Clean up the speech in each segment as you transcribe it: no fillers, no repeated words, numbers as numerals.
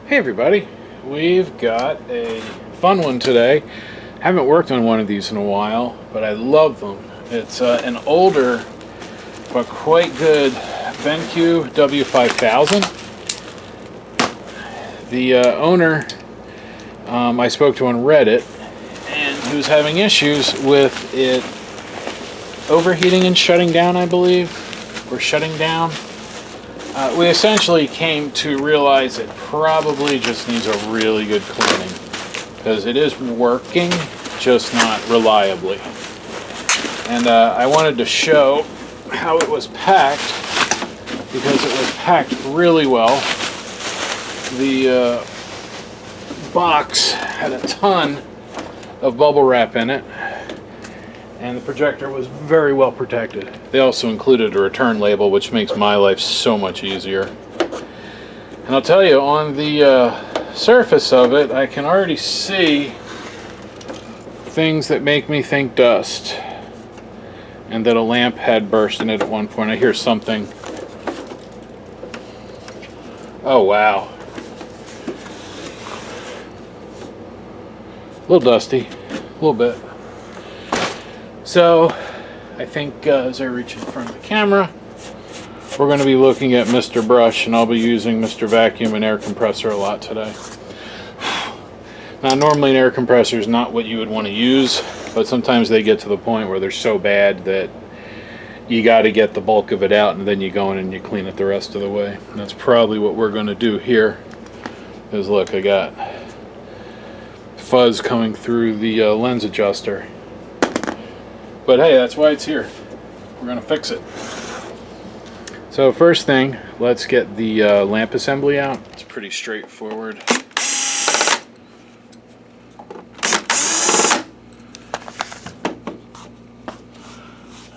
Hey everybody, we've got a fun one today. Haven't worked on one of these in a while, but I love them. It's an older but quite good BenQ W6000. The owner I spoke to on Reddit, and he was having issues with it overheating and shutting down, I believe, or shutting down. We essentially came to realize it probably just needs a really good cleaning, because it is working, just not reliably. And I wanted to show how it was packed, because it was packed really well. The box had a ton of bubble wrap in it, and the projector was very well protected. They also included a return label, which makes my life so much easier. And I'll tell you, on the surface of it, I can already see things that make me think dust, and that a lamp had burst in it at one point. I hear something. Oh wow. A little dusty, a little bit. So, I think as I reach in front of the camera, we're going to be looking at Mr. Brush, and I'll be using Mr. Vacuum and air compressor a lot today. Now, normally an air compressor is not what you would want to use, but sometimes they get to the point where they're so bad that you got to get the bulk of it out, and then you go in and you clean it the rest of the way. And that's probably what we're going to do here. Because look, I got fuzz coming through the lens adjuster. But hey, that's why it's here. We're going to fix it. So first thing, let's get the lamp assembly out. It's pretty straightforward. That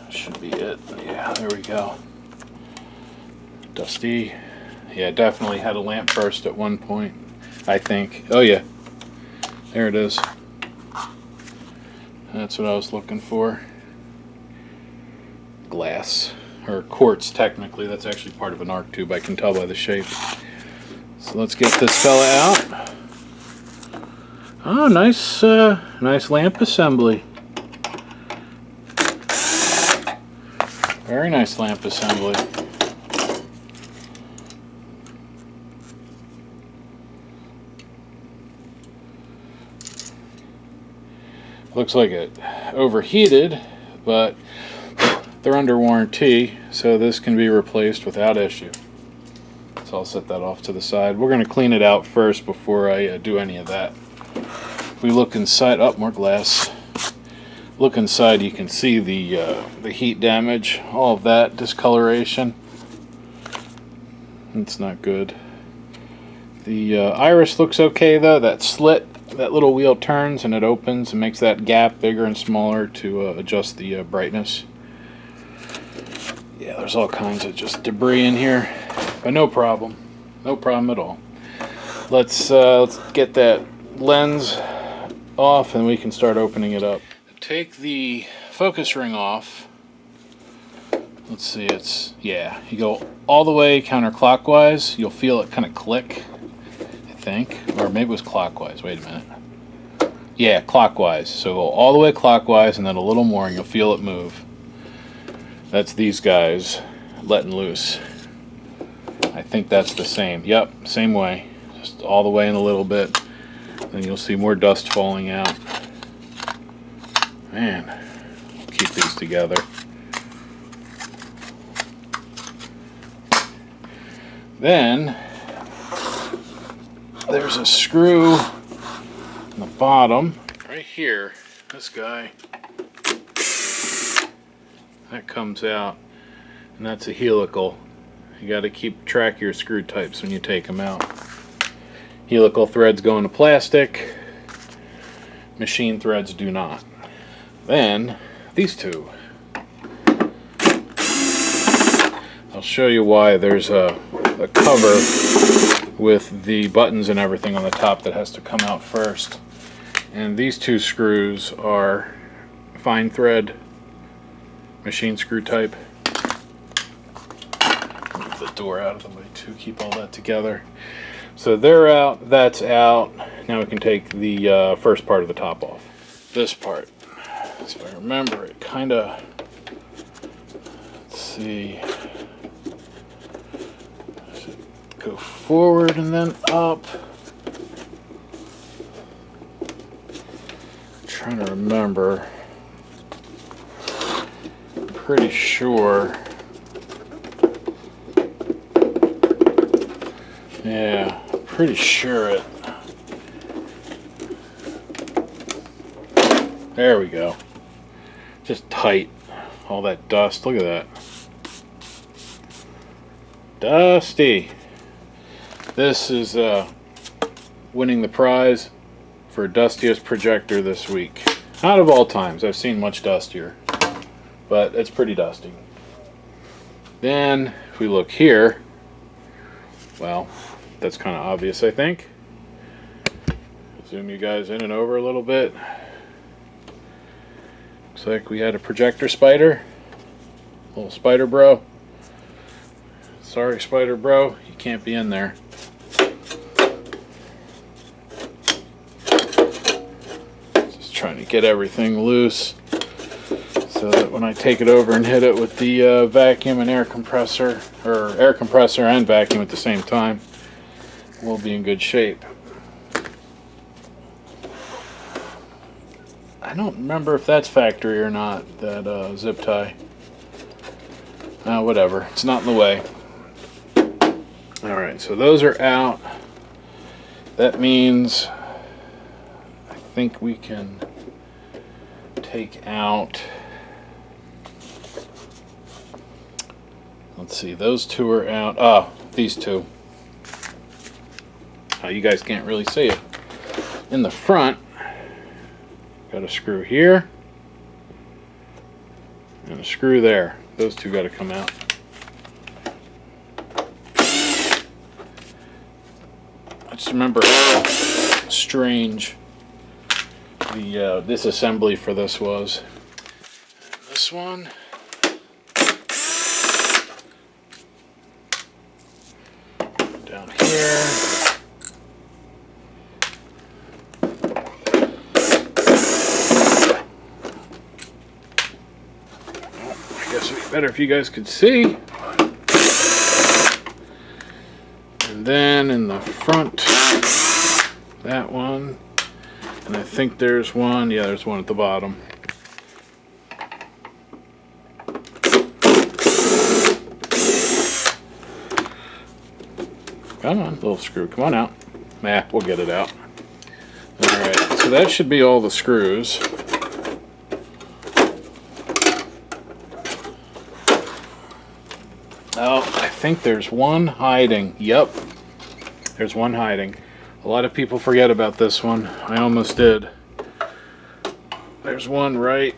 should be it. Yeah, there we go. Dusty. Yeah, definitely had a lamp burst at one point, I think. Oh yeah, there it is. That's what I was looking for. Glass, or quartz technically. That's actually part of an arc tube, I can tell by the shape. So let's get this fella out. Oh, nice nice lamp assembly. Very nice lamp assembly. Looks like it overheated, but they're under warranty, so this can be replaced without issue. So I'll set that off to the side. We're going to clean it out first before I do any of that. If we look inside, oh, more glass. Look inside, you can see the heat damage, all of that discoloration. It's not good. The iris looks okay though. That slit, that little wheel turns and it opens and makes that gap bigger and smaller to adjust the brightness. Yeah, there's all kinds of just debris in here, but no problem. No problem at all. Let's get that lens off and we can start opening it up. Take the focus ring off. Let's see, yeah, you go all the way counterclockwise. You'll feel it kind of click, I think. Or maybe it was clockwise. Wait a minute. Yeah, clockwise. So go all the way clockwise and then a little more and you'll feel it move. That's these guys letting loose. I think that's the same. Yep, same way. Just all the way in a little bit. Then you'll see more dust falling out. Man, we'll keep these together. Then there's a screw on the bottom right here. This guy. That comes out, and that's a helical. You got to keep track of your screw types when you take them out. Helical threads go into plastic. Machine threads do not. Then these two. I'll show you why. There's a cover with the buttons and everything on the top that has to come out first. And these two screws are fine thread machine screw type. Move the door out of the way to keep all that together. So they're out, that's out. Now we can take the first part of the top off. This part. So I remember it kind of, let's see, go forward and then up. I'm trying to remember. I'm pretty sure. Yeah, pretty sure it. There we go. Just tight. All that dust. Look at that. Dusty. This is winning the prize for dustiest projector this week. Out of all times. I've seen much dustier. But it's pretty dusty. Then, if we look here, well, that's kind of obvious, I think. Zoom you guys in and over a little bit. Looks like we had a projector spider. Little spider bro. Sorry, spider bro, you can't be in there. Just trying to get everything loose so that when I take it over and hit it with the vacuum and air compressor, or air compressor and vacuum at the same time, we'll be in good shape. I don't remember if that's factory or not, that zip tie. Whatever, it's not in the way. Alright, so those are out. That means I think we can take out, let's see, those two are out. Oh, these two. You guys can't really see it. In the front, got a screw here and a screw there. Those two got to come out. I just remember how strange the disassembly for this was. This one. Down here. Better if you guys could see. And then in the front, that one. And I think there's one. Yeah, there's one at the bottom. Come on, little screw. Come on out. Nah, we'll get it out. Alright, so that should be all the screws. Oh, I think there's one hiding. Yep, there's one hiding. A lot of people forget about this one. I almost did. There's one right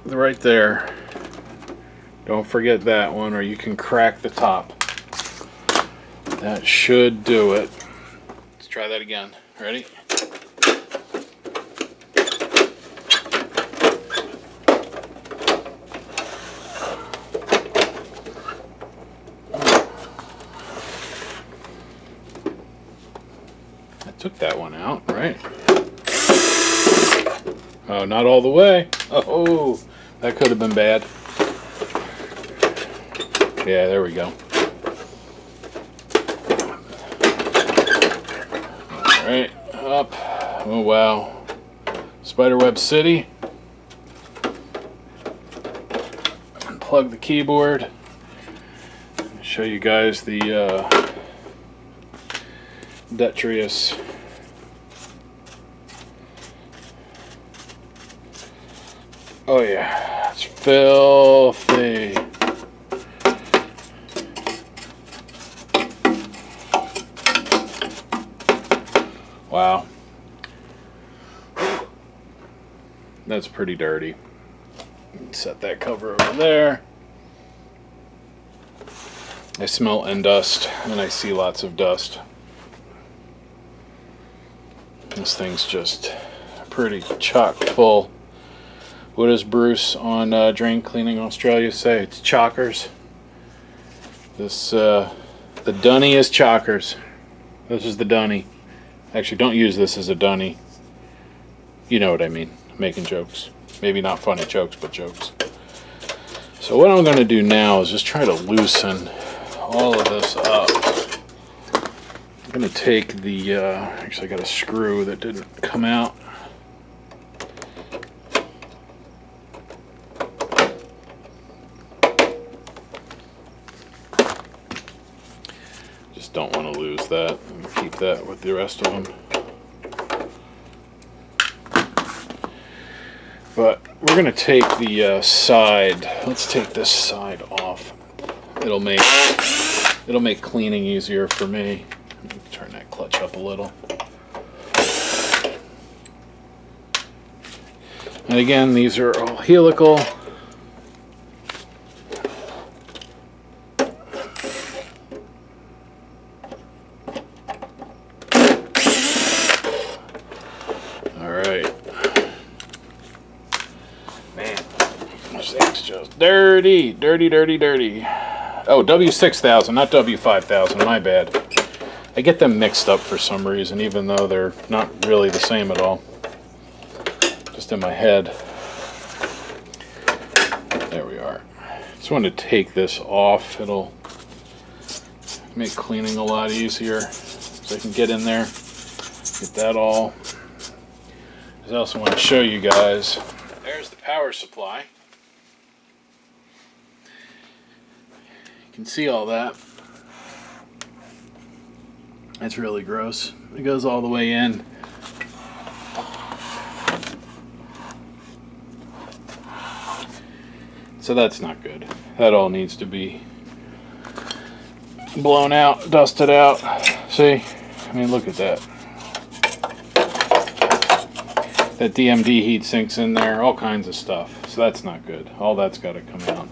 there. Don't forget that one, or you can crack the top. That should do it. Let's try that again. Ready? Took that one out, right? Oh, not all the way. Oh, that could have been bad. Yeah, there we go. All right, up. Oh, wow. Spiderweb City. Unplug the keyboard. Show you guys the detritus. Oh yeah, it's filthy. Wow. That's pretty dirty. Set that cover over there. I smell end dust and I see lots of dust. This thing's just pretty chock full. What does Bruce on Drain Cleaning Australia say? It's chockers. This the Dunny is chockers. This is the Dunny. Actually, don't use this as a Dunny. You know what I mean. Making jokes. Maybe not funny jokes, but jokes. So what I'm going to do now is just try to loosen all of this up. I'm going to take the, actually I got a screw that didn't come out. Just don't want to lose that. I'm going to keep that with the rest of them. But we're going to take the side. Let's take this side off. It'll make cleaning easier for me. Let me turn that clutch up a little. And again, these are all helical. Dirty, dirty, dirty, dirty. Oh, W6000, not W5000, my bad. I get them mixed up for some reason, even though they're not really the same at all. Just in my head. There we are. Just wanted to take this off. It'll make cleaning a lot easier. So I can get in there, get that all. I also want to show you guys. There's the power supply. You can see all that. That's really gross. It goes all the way in. So that's not good. That all needs to be blown out, dusted out. See? I mean, look at that. That DMD heat sinks in there, all kinds of stuff. So that's not good. All that's got to come out.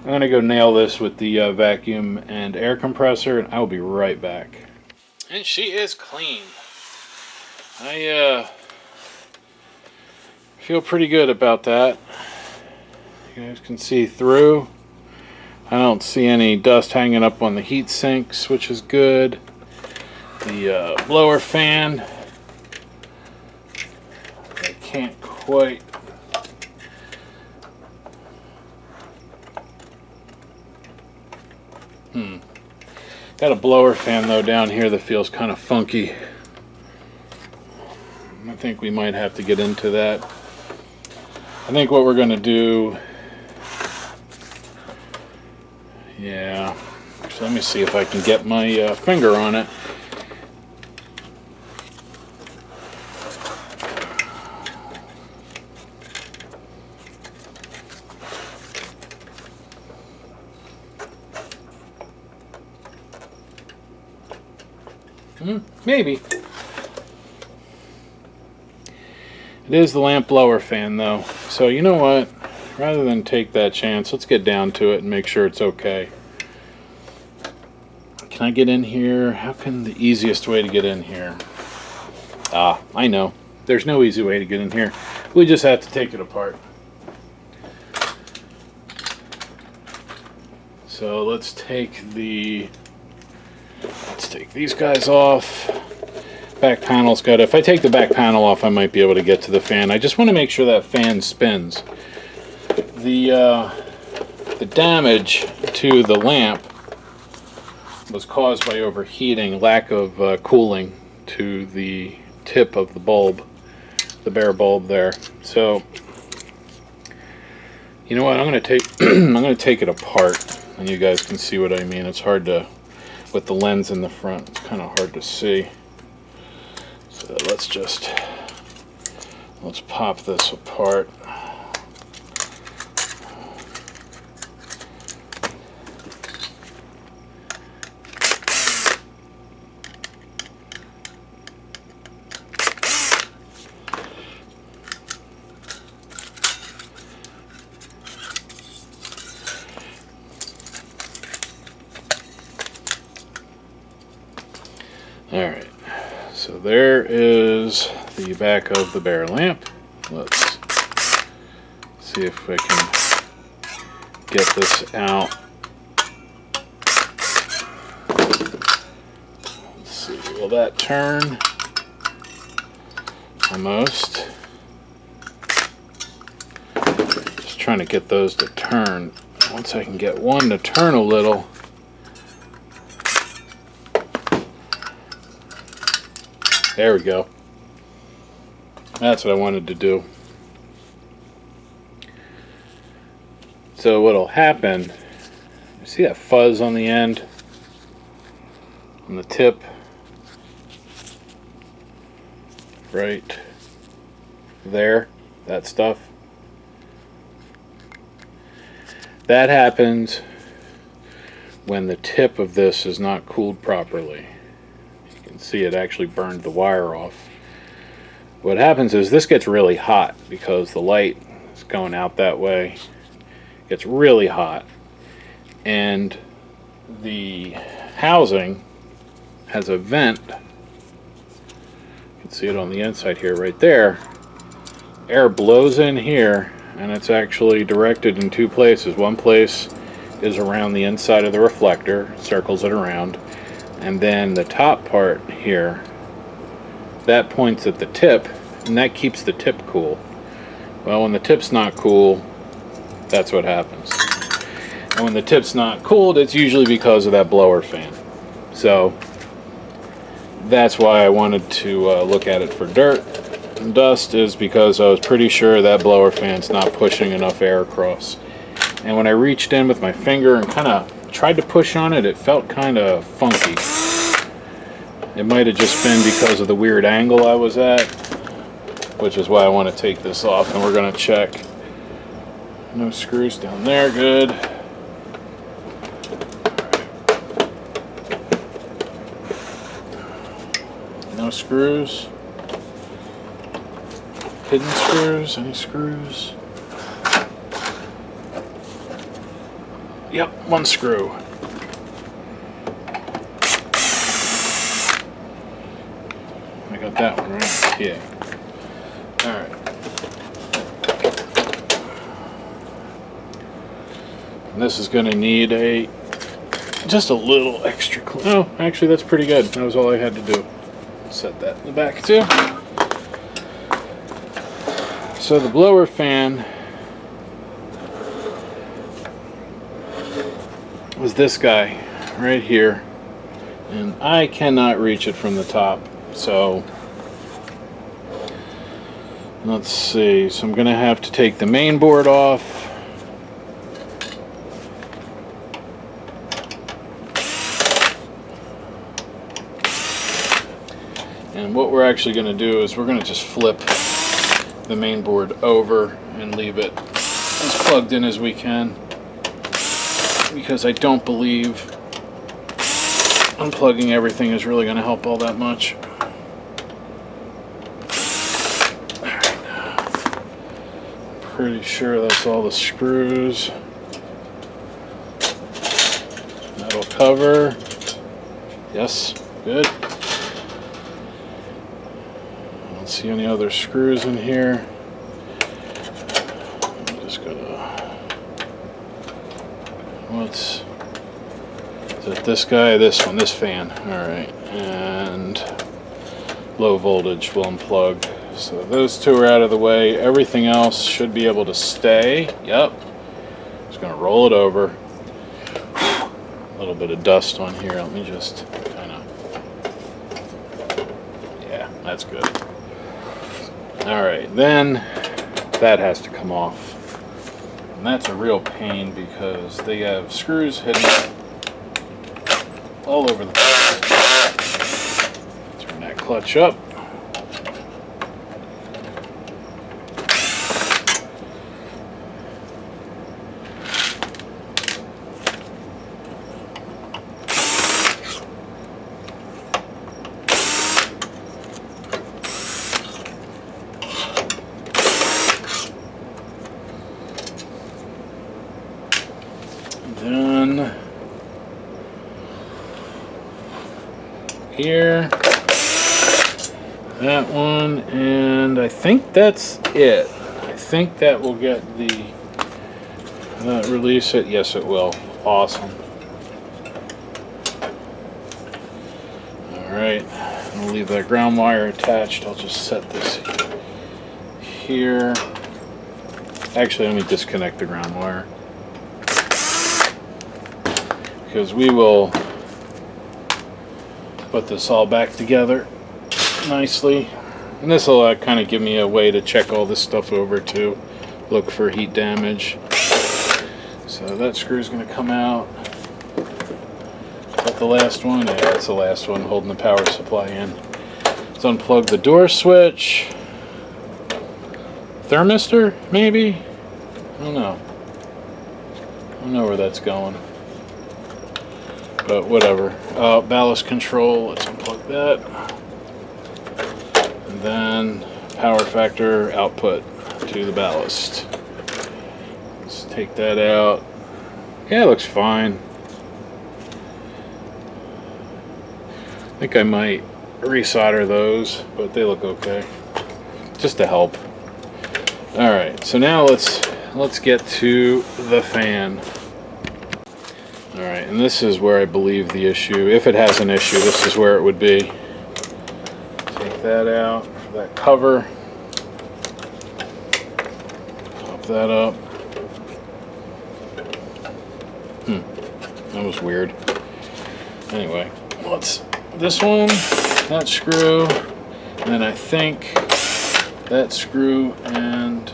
I'm going to go nail this with the vacuum and air compressor, and I'll be right back. And she is clean. I feel pretty good about that. You guys can see through. I don't see any dust hanging up on the heat sinks, which is good. The blower fan, I can't quite. Got a blower fan though down here that feels kind of funky. I think we might have to get into that. I think what we're going to do, yeah, so let me see if I can get my finger on it. Maybe. It is the lamp blower fan though. So you know what? Rather than take that chance, let's get down to it and make sure it's okay. Can I get in here? How can the easiest way to get in here? Ah, I know. There's no easy way to get in here. We just have to take it apart. So let's take these guys off. Back panel's got, if I take the back panel off, I might be able to get to the fan. I just want to make sure that fan spins. The damage to the lamp was caused by overheating, lack of cooling to the tip of the bulb, the bare bulb there. So, you know what? I'm going to take I'm going to take it apart, and you guys can see what I mean. It's hard to, with the lens in the front, it's kind of hard to see. So let's pop this apart. Alright, so there is the back of the bare lamp. Let's see if I can get this out. Let's see, will that turn? Almost. Just trying to get those to turn. Once I can get one to turn a little, there we go. That's what I wanted to do. So what'll happen, you see that fuzz on the end, on the tip, right there, that stuff? That happens when the tip of this is not cooled properly. You can see it actually burned the wire off. What happens is this gets really hot because the light is going out that way. It gets really hot, and the housing has a vent. You can see it on the inside here, right there. Air blows in here, and it's actually directed in two places. One place is around the inside of the reflector, circles it around, and then the top part here, that points at the tip, and that keeps the tip cool. Well, when the tip's not cool, that's what happens. And when the tip's not cooled, it's usually because of that blower fan. So that's why I wanted to look at it for dirt and dust, is because I was pretty sure that blower fan's not pushing enough air across. And when I reached in with my finger and kind of tried to push on it, it felt kind of funky. It might have just been because of the weird angle I was at, which is why I want to take this off, and we're going to check. No screws down there, good. No screws. Hidden screws, any screws? Yep, one screw. I got that one right. Yeah. Alright. And this is going to need just a little extra oh, actually that's pretty good. That was all I had to do. Set that in the back too. So the blower fan was this guy right here, and I cannot reach it from the top. So let's see. So I'm gonna have to take the main board off. And what we're actually going to do is we're going to just flip the main board over and leave it as plugged in as we can, because I don't believe unplugging everything is really going to help all that much. Pretty sure that's all the screws. That'll cover. Yes, good. See any other screws in here? I'm just gonna, is it this guy, this one, this fan? Alright, and low voltage will unplug. So those two are out of the way. Everything else should be able to stay. Yep. Just gonna roll it over. A little bit of dust on here. Let me just kind of, yeah, that's good. Alright, then that has to come off. And that's a real pain because they have screws hidden all over the place. Turn that clutch up. Then here, that one, and I think that's it. I think that will get the release it. Yes, it will. Awesome. All right. Alright, I'll leave that ground wire attached. I'll just set this here. Actually, let me disconnect the ground wire, because we will put this all back together nicely. And this will kind of give me a way to check all this stuff over too. Look for heat damage. So that screw is going to come out. Is that the last one? Yeah, that's the last one holding the power supply in. Let's unplug the door switch. Thermistor, maybe? I don't know. I don't know where that's going. But whatever. Ballast control, let's unplug that. And then power factor output to the ballast. Let's take that out. Yeah, it looks fine. I think I might resolder those, but they look okay. Just to help. Alright, so now let's get to the fan. Alright, and this is where I believe the issue, if it has an issue, this is where it would be. Take that out for that cover. Pop that up. That was weird. Anyway, what's this one? That screw, and then I think that screw and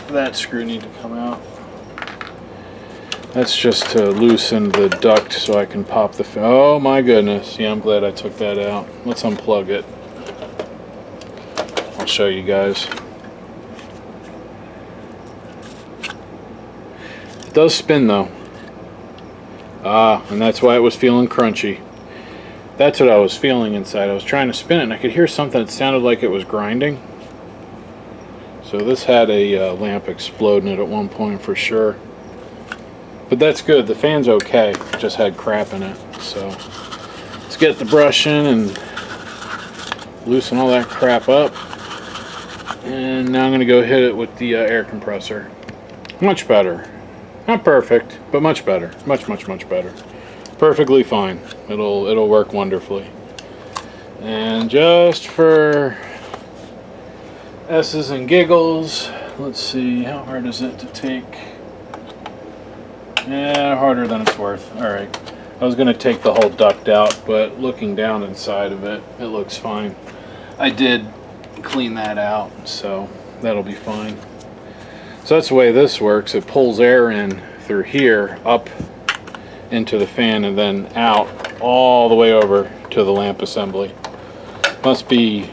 that screw need to come out. That's just to loosen the duct so I can pop the fan. Oh my goodness. Yeah, I'm glad I took that out. Let's unplug it. I'll show you guys. It does spin though. Ah, and that's why it was feeling crunchy. That's what I was feeling inside. I was trying to spin it and I could hear something that sounded like it was grinding. So this had a lamp explode in it at one point for sure. But that's good. The fan's okay. It just had crap in it. So let's get the brush in and loosen all that crap up. And now I'm going to go hit it with the air compressor. Much better. Not perfect, but much better. Much better. Perfectly fine. It'll work wonderfully. And just for S's and giggles, let's see, how hard is it to take? Yeah, harder than it's worth. Alright. I was going to take the whole duct out, but looking down inside of it, it looks fine. I did clean that out, so that'll be fine. So that's the way this works. It pulls air in through here, up into the fan, and then out all the way over to the lamp assembly. Must be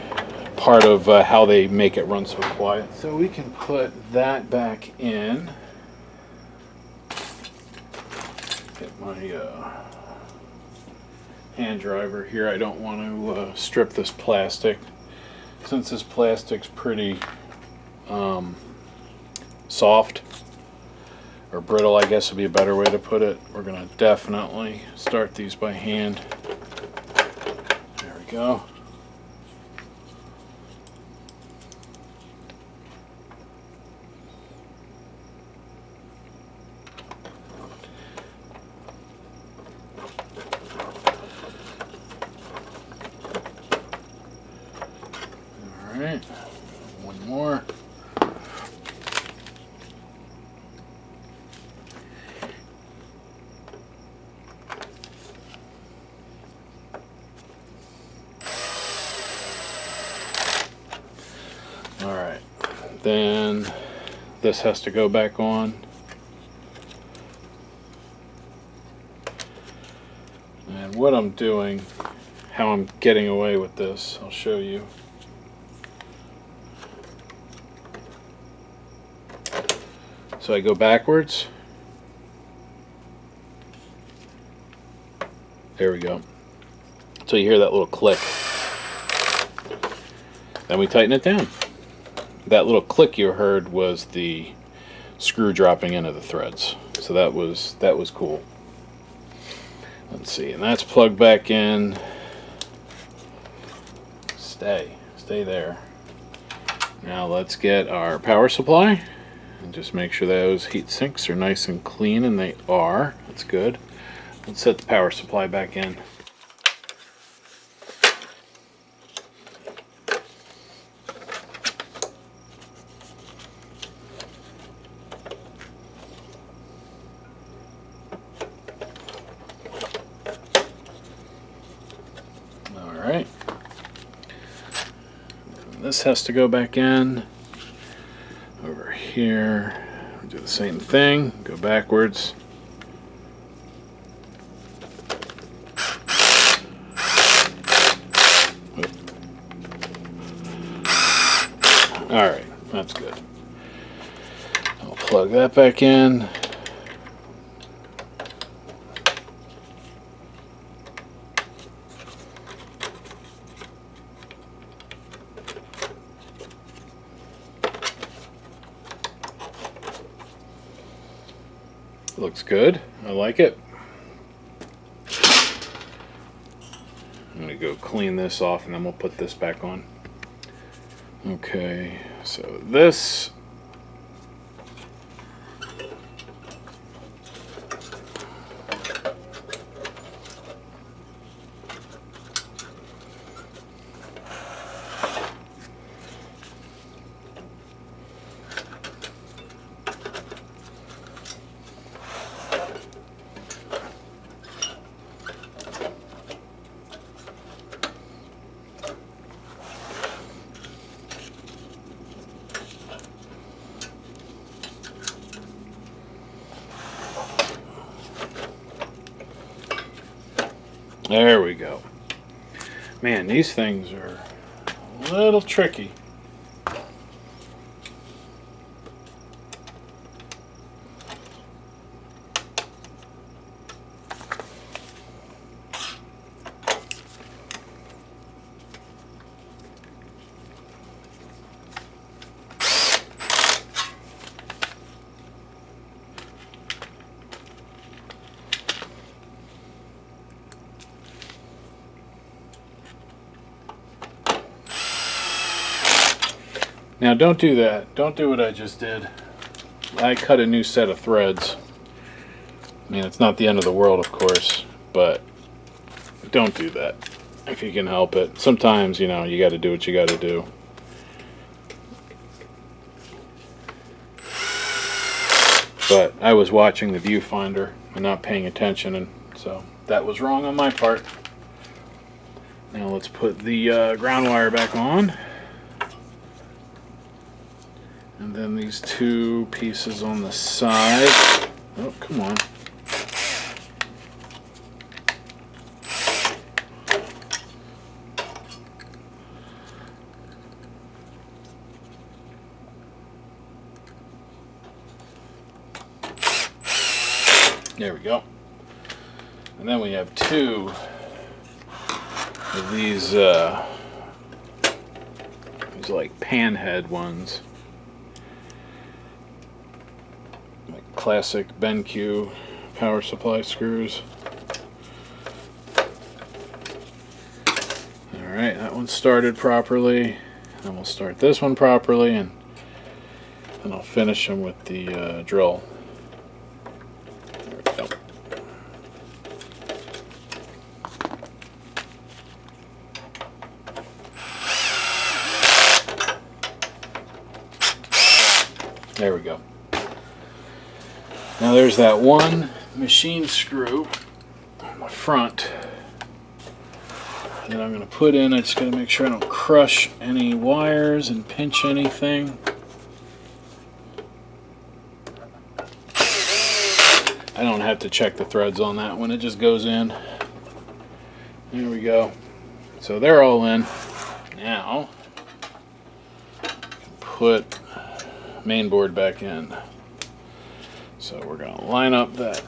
part of how they make it run so quiet. So we can put that back in. Get my hand driver here. I don't want to strip this plastic. Since this plastic's pretty soft, or brittle I guess would be a better way to put it, we're going to definitely start these by hand. There we go. Alright, one more. Alright, then this has to go back on. And what I'm doing, how I'm getting away with this, I'll show you. So I go backwards. There we go. So you hear that little click. Then we tighten it down. That little click you heard was the screw dropping into the threads. So that was cool. Let's see, and that's plugged back in. Stay there. Now let's get our power supply. And just make sure those heat sinks are nice and clean, and they are. That's good. Let's set the power supply back in. Alright. This has to go back in. Over here. Do the same thing. Go backwards. Alright, that's good. I'll plug that back in. Looks good. I like it. I'm going to go clean this off and then we'll put this back on. Okay, so this there we go. Man, these things are a little tricky. Now don't do that. Don't do what I just did. I cut a new set of threads. I mean, it's not the end of the world, of course, but don't do that if you can help it. Sometimes, you know, you got to do what you got to do. But I was watching the viewfinder and not paying attention, and so that was wrong on my part. Now let's put the ground wire back on. And then these two pieces on the side. Oh, come on. There we go. And then we have two of these like panhead ones. Classic BenQ power supply screws. Alright, that one started properly. Then we'll start this one properly, and then I'll finish them with the drill. There we go. There we go. Now there's that one machine screw on the front that I'm going to put in. I just got to make sure I don't crush any wires and pinch anything. I don't have to check the threads on that one. It just goes in. There we go. So they're all in. Now put main board back in. So we're going to line up that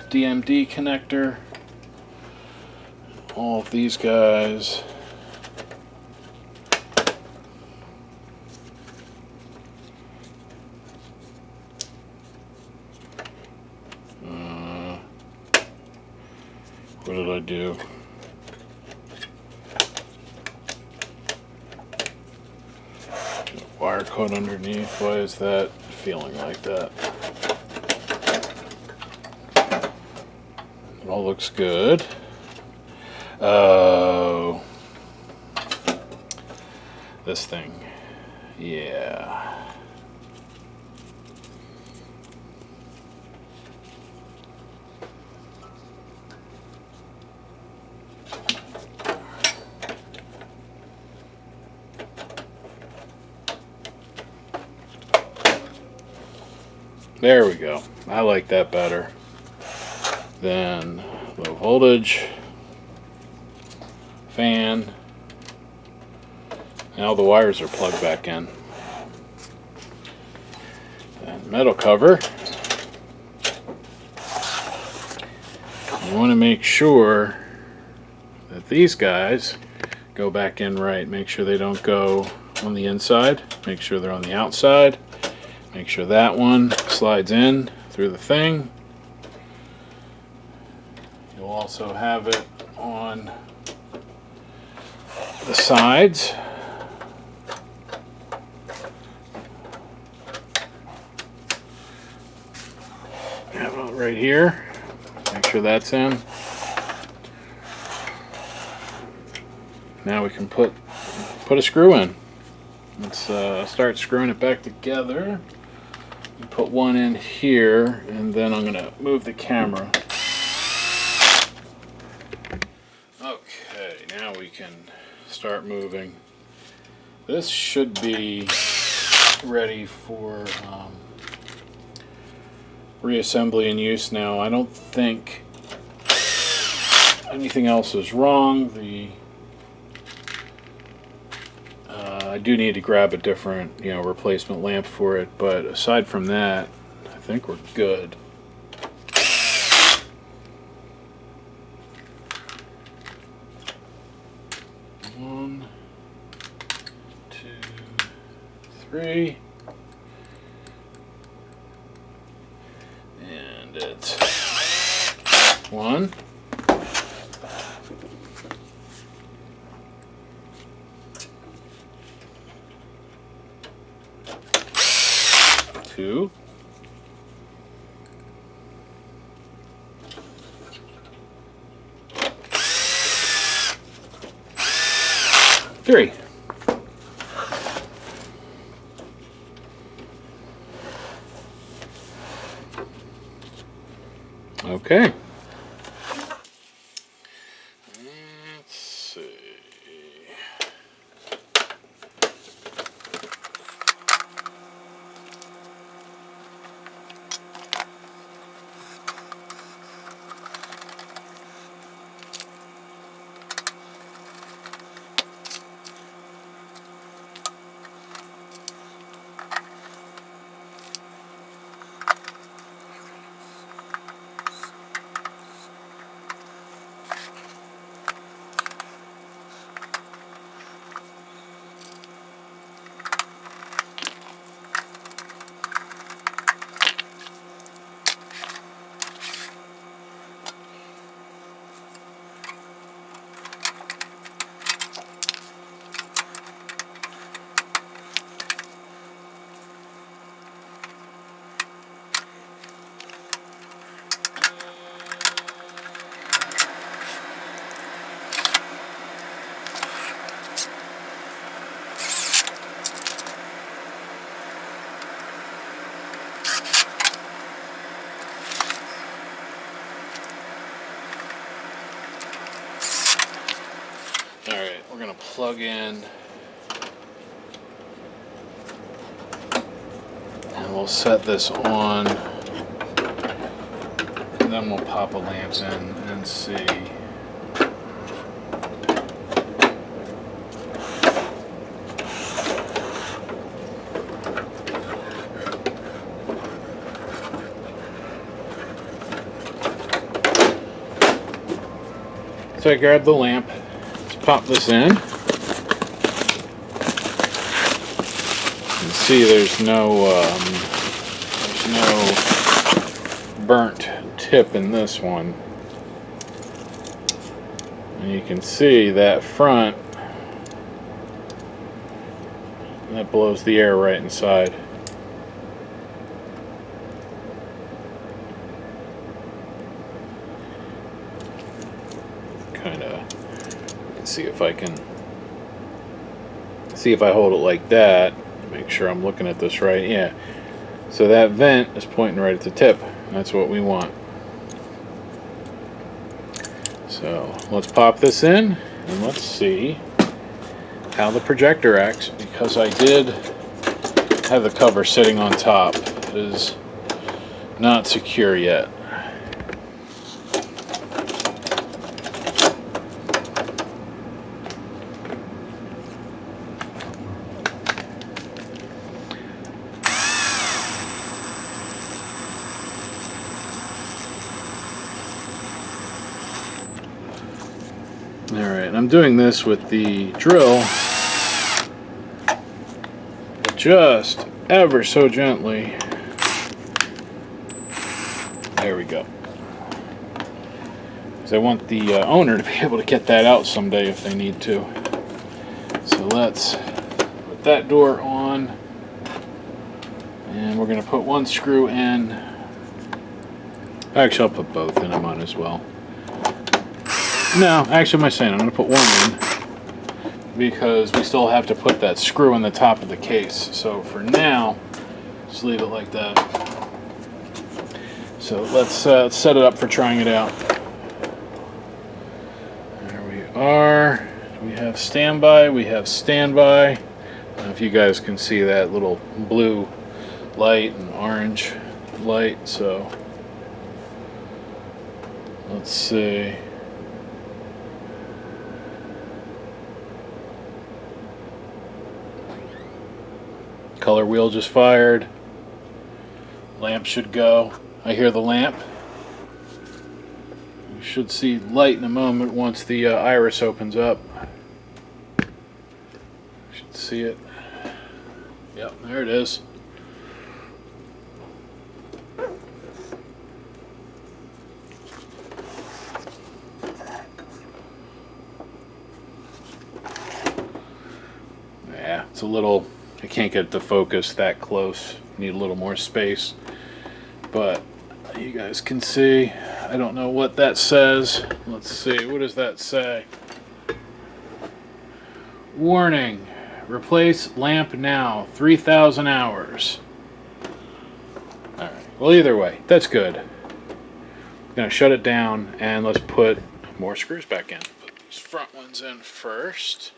DMD connector, all of these guys. What did I do? Wire cut underneath. Why is that feeling like that? It all looks good. Oh, this thing. Yeah. There we go. I like that better. Then low voltage, fan. Now the wires are plugged back in. And metal cover. You want to make sure that these guys go back in right. Make sure they don't go on the inside. Make sure they're on the outside. Make sure that one slides in through the thing. You'll also have it on the sides. Have it right here. Make sure that's in. Now we can put a screw in. Let's start screwing it back together. Put one in here, and then I'm going to move the camera. Okay, now we can start moving. This should be ready for reassembly and use now. I don't think anything else is wrong. I do need to grab a different, replacement lamp for it, but aside from that, I think we're good. One, two, three, and it's one. Two. Three. Okay. Let's see. Alright, we're going to plug in, and we'll set this on, and then we'll pop a lamp in and see. So I grabbed the lamp. Pop this in. You can see there's no burnt tip in this one, and you can see that front, that blows the air right inside. kind of see if I hold it like that. Make sure I'm looking at this right. Yeah. So that vent is pointing right at the tip. That's what we want. So let's pop this in and let's see how the projector acts, because I did have the cover sitting on top. It is not secure yet. Alright, I'm doing this with the drill just ever so gently. There we go. Because I want the owner to be able to get that out someday if they need to. So let's put that door on. And we're going to put one screw in. Actually, I'll put both in. I might as well. No, actually, I'm saying I'm going to put one in because we still have to put that screw in the top of the case. So for now, just leave it like that. So let's set it up for trying it out. There we are. We have standby. We have standby. I don't know if you guys can see that little blue light and orange light. So let's see. Color wheel just fired. Lamp should go. I hear the lamp. You should see light in a moment once the iris opens up. Should see it. Yep, there it is. Yeah, it's a little... I can't get it to focus that close. Need a little more space. But you guys can see. I don't know what that says. Let's see. What does that say? Warning. Replace lamp now. 3,000 hours. Alright. Well, either way, that's good. I'm going to shut it down and let's put more screws back in. Put these front ones in first.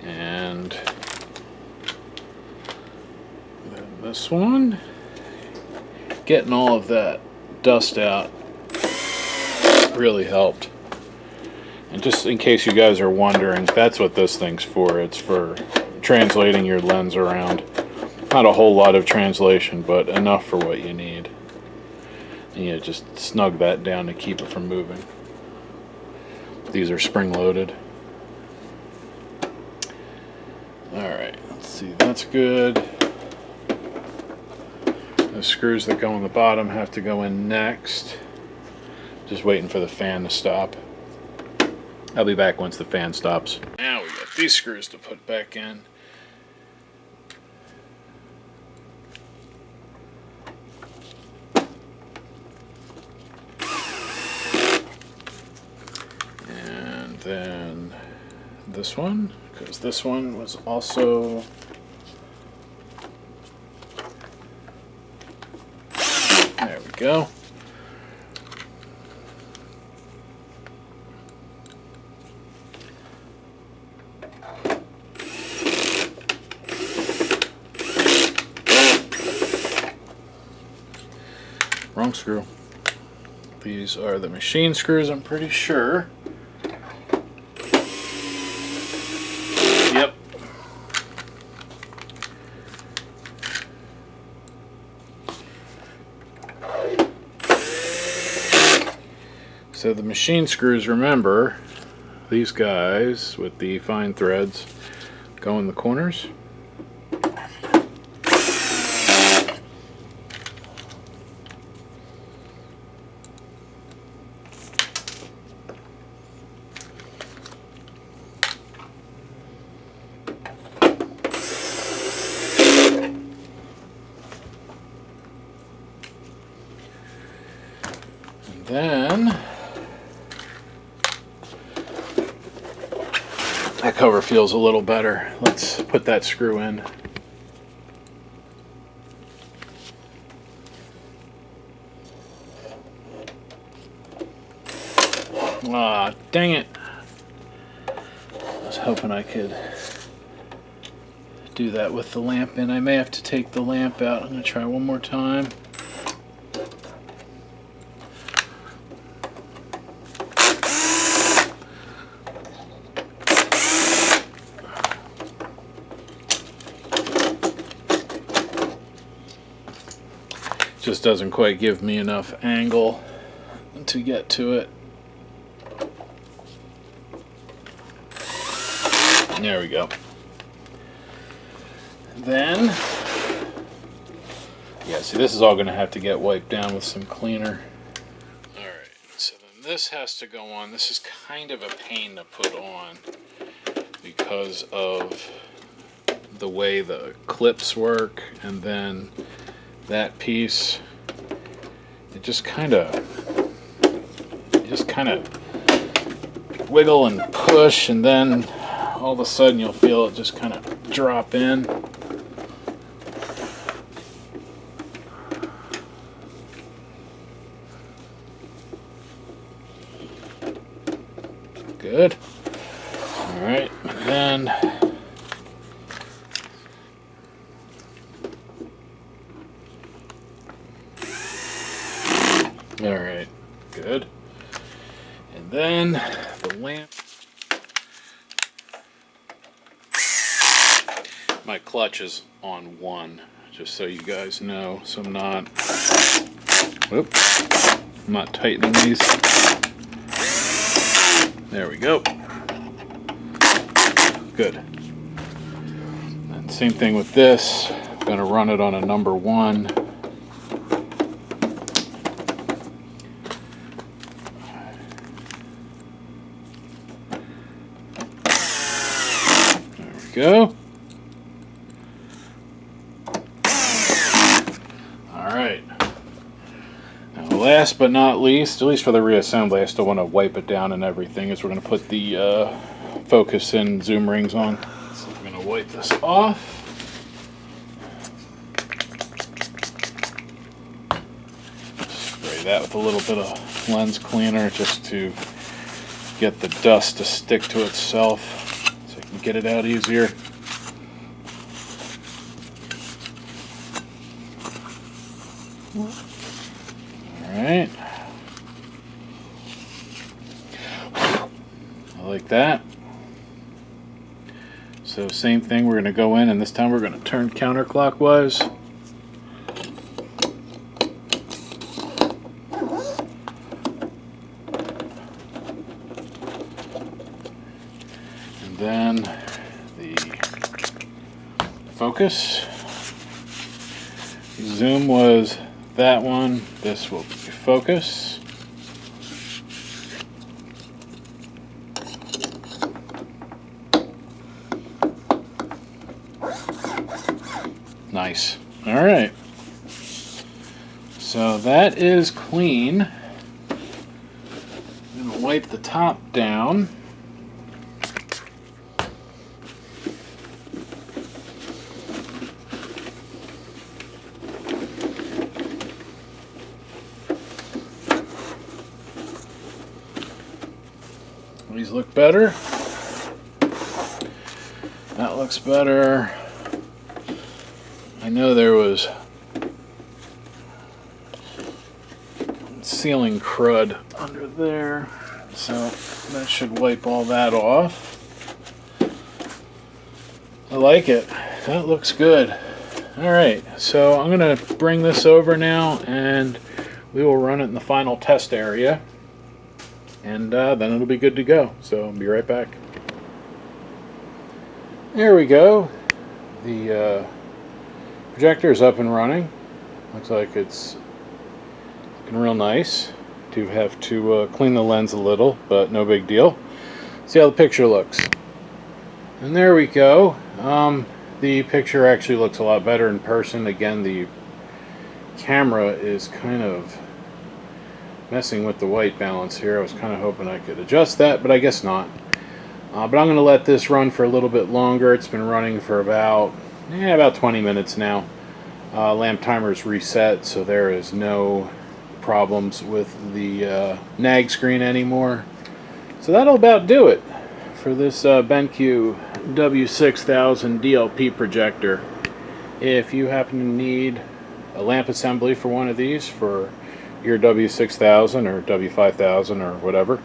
And then this one, getting all of that dust out really helped. And just in case you guys are wondering, that's what this thing's for. It's for translating your lens around. Not a whole lot of translation, but enough for what you need. And you just snug that down to keep it from moving. These are spring loaded. Alright, let's see, that's good. The screws that go on the bottom have to go in next. Just waiting for the fan to stop. I'll be back once the fan stops. Now we got these screws to put back in. And then this one. Because this one was also there we go. Wrong screw. These are the machine screws, I'm pretty sure. Yep. So the machine screws, remember, these guys with the fine threads go in the corners. Then that cover feels a little better. Let's put that screw in. Ah, dang it. I was hoping I could do that with the lamp in. I may have to take the lamp out. I'm going to try one more time. Just doesn't quite give me enough angle to get to it. There we go. Then, yeah, see, this is all going to have to get wiped down with some cleaner. Alright, so then this has to go on. This is kind of a pain to put on because of the way the clips work, and then that piece, it just kind of wiggle and push, and then all of a sudden you'll feel it just kind of drop in. Good. All right, and then all right, good. And then the lamp. My clutch is on 1, just so you guys know, so I'm not tightening these. There we go. Good. And same thing with this. I'm going to run it on a number 1. There we go. Last but not least, at least for the reassembly, I still want to wipe it down and everything, is we're going to put the focus and zoom rings on. So we're going to wipe this off. Spray that with a little bit of lens cleaner just to get the dust to stick to itself so I can get it out easier. Alright, like that. So same thing, we're going to go in, and this time we're going to turn counterclockwise. And then the focus. Zoom was that one. This will be focus. Nice. All right. So that is clean. I'm going to wipe the top down. These look better. That looks better. I know there was sealing crud under there, so that should wipe all that off. I like it. That looks good. Alright, so I'm going to bring this over now, and we will run it in the final test area. And then it'll be good to go. So I'll be right back. There we go. The projector is up and running. Looks like it's looking real nice. Do have to clean the lens a little, but no big deal. See how the picture looks. And there we go. The picture actually looks a lot better in person. Again, the camera is kind of messing with the white balance here. I was kind of hoping I could adjust that, but I guess not. But I'm going to let this run for a little bit longer. It's been running for about 20 minutes now. Lamp timer's reset, so there is no problems with the nag screen anymore. So that'll about do it for this BenQ W6000 DLP projector. If you happen to need a lamp assembly for one of these for your W6000 or W5000 or whatever,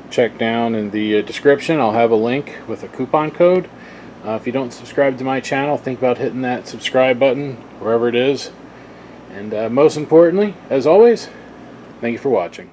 check down in the description. I'll have a link with a coupon code. If you don't subscribe to my channel, think about hitting that subscribe button wherever it is. And most importantly, as always, thank you for watching.